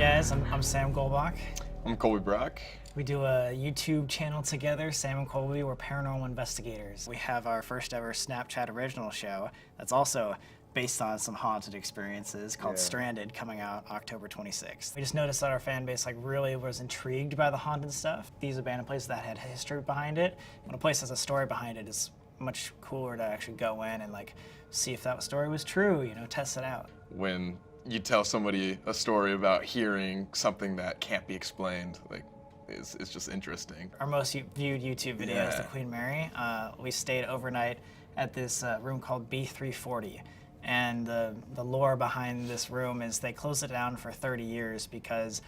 guys, I'm Sam Goldbach. I'm Colby Brock. We do a YouTube channel together, Sam and Colby. We're paranormal investigators. We have our first ever Snapchat original show that's also based on some haunted experiences called Stranded, coming out October 26th. We just noticed that our fan base really was intrigued by the haunted stuff. These abandoned places that had history behind it. When a place has a story behind it, it's much cooler to actually go in and see if that story was true, test it out. When you tell somebody a story about hearing something that can't be explained, it's just interesting. Our most viewed YouTube video is the Queen Mary. We stayed overnight at this room called B340. And the lore behind this room is they closed it down for 30 years because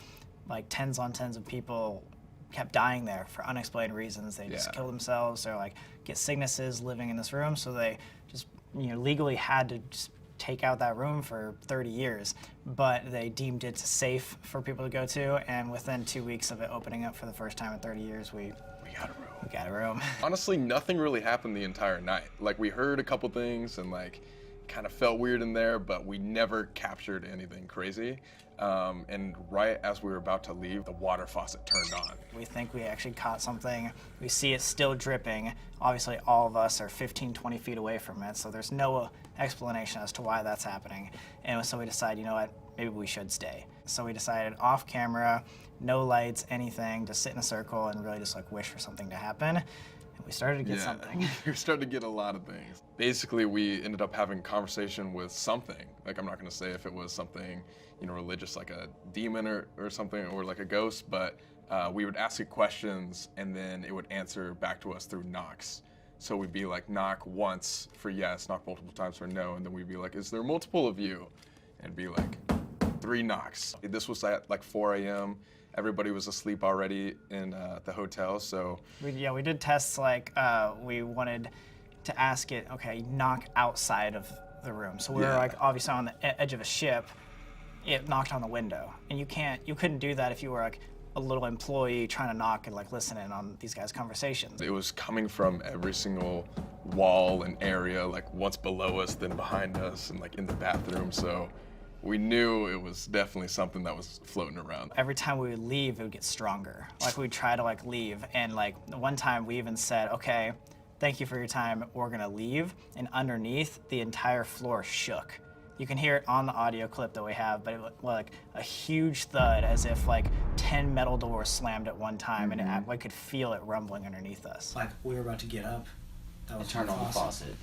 tens on tens of people kept dying there for unexplained reasons. They just kill themselves or get sicknesses living in this room. So they just legally had to just take out that room for 30 years, but they deemed it safe for people to go to, and within 2 weeks of it opening up for the first time in 30 years, we got a room. We got a room. Honestly, nothing really happened the entire night. We heard a couple things and kind of felt weird in there, but we never captured anything crazy. And right as we were about to leave, the water faucet turned on. We think we actually caught something. We see it still dripping. Obviously, all of us are 15, 20 feet away from it, so there's no explanation as to why that's happening. And so we decided, you know what, maybe we should stay. So we decided off camera, no lights, anything, just sit in a circle and really just wish for something to happen. We started to get something. We started to get a lot of things. Basically, we ended up having a conversation with something. I'm not gonna say if it was something, religious, like a demon or something, or like a ghost, but we would ask it questions and then it would answer back to us through knocks. So we'd be knock once for yes, knock multiple times for no, and then we'd be is there multiple of you? And it'd be 3 knocks. This was at 4 a.m. Everybody was asleep already in the hotel, so. We did tests we wanted to ask it, okay, knock outside of the room. So we were obviously on the edge of a ship. It knocked on the window, and you couldn't do that if you were a little employee trying to knock and listen in on these guys' conversations. It was coming from every single wall and area, once below us, then behind us, and in the bathroom. So we knew it was definitely something that was floating around. Every time we would leave, it would get stronger. We'd try to leave, and one time we even said, okay, thank you for your time, we're gonna leave. And underneath, the entire floor shook. You can hear it on the audio clip that we have, but it was a huge thud, as if 10 metal doors slammed at one time, and I could feel it rumbling underneath us. We were about to get up, that was turned on the faucet.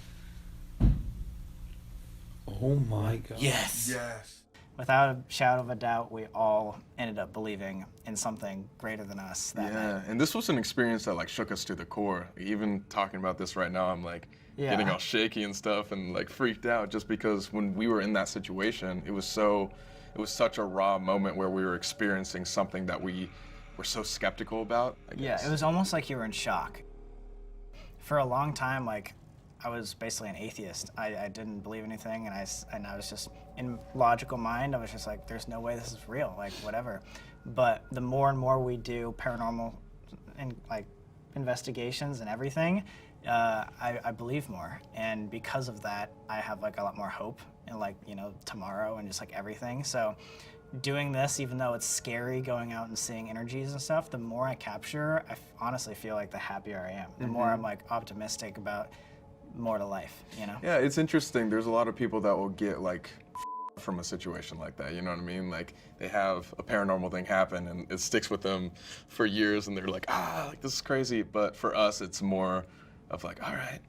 Oh my God. Yes. Yes. Without a shadow of a doubt, we all ended up believing in something greater than us that night. And this was an experience that shook us to the core. Even talking about this right now, I'm getting all shaky and stuff and freaked out, just because when we were in that situation, it was such a raw moment where we were experiencing something that we were so skeptical about, I guess. Yeah, it was almost like you were in shock. For a long time, I was basically an atheist. I didn't believe anything, and I was just, in logical mind, I was just there's no way this is real, whatever. But the more and more we do paranormal and investigations and everything, I believe more. And because of that, I have a lot more hope in tomorrow and just everything. So doing this, even though it's scary going out and seeing energies and stuff, the more I capture, I honestly feel the happier I am. The more I'm optimistic about more to life, Yeah, it's interesting. There's a lot of people that will get from a situation like that, you know what I mean? They have a paranormal thing happen and it sticks with them for years and they're this is crazy. But for us, it's more of all right,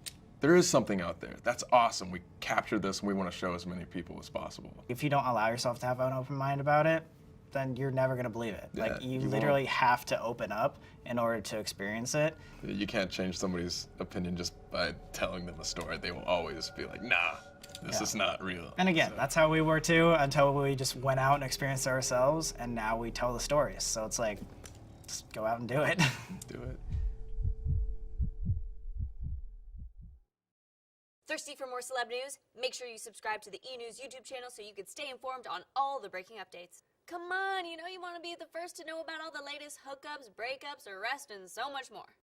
there is something out there. That's awesome. We captured this and we want to show as many people as possible. If you don't allow yourself to have an open mind about it, then you're never going to believe it. Yeah, you literally have to open up in order to experience it. You can't change somebody's opinion just by telling them a story. They will always be nah, this is not real. And again, that's how we were too, until we just went out and experienced it ourselves, and now we tell the stories. So it's just go out and do it. Do it. Thirsty for more celeb news? Make sure you subscribe to the E! News YouTube channel so you can stay informed on all the breaking updates. Come on, you want to be the first to know about all the latest hookups, breakups, arrests, and so much more.